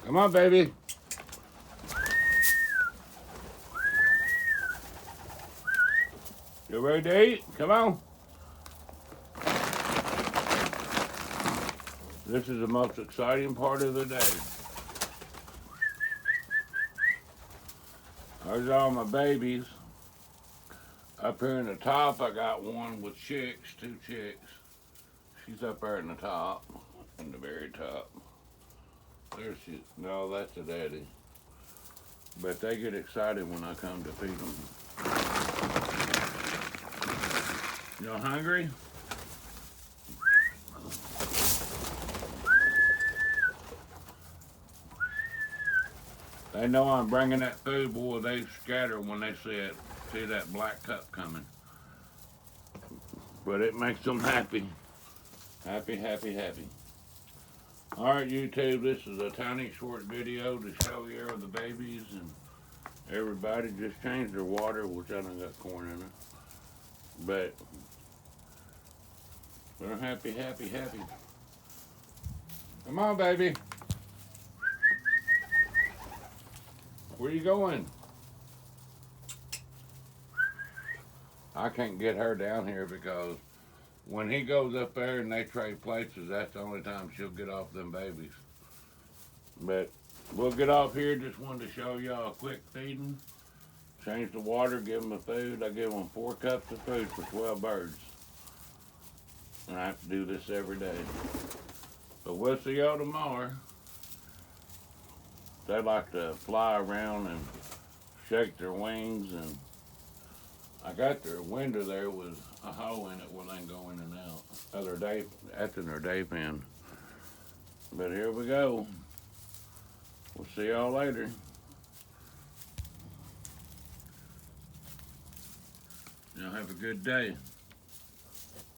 Come on, baby. You ready to eat? Come on. This is the most exciting part of the day. There's all my babies. Up here in the top, I got one with chicks, 2 chicks. She's up there in the top, in the very top. There she, no, that's the daddy. But they get excited when I come to feed them. Y'all hungry? They know I'm bringing that food, boy. They scatter when they see it. See that black cup coming. But it makes them happy. Happy, happy, happy. All right, YouTube, this is a tiny short video to show you the babies and everybody. Just changed their water, which I done got corn in it. But they're happy, happy, happy. Come on, baby. Where you going? I can't get her down here because when he goes up there and they trade places, that's the only time she'll get off them babies. But we'll get off here. Just wanted to show y'all a quick feeding. Change the water, give them the food. I give them 4 cups of food for 12 birds. And I have to do this every day. So we'll see y'all tomorrow. They like to fly around and shake their wings, and I got their window there with a hole in it where they can go in and out. After their day pen. But here we go. We'll see y'all later. Y'all have a good day.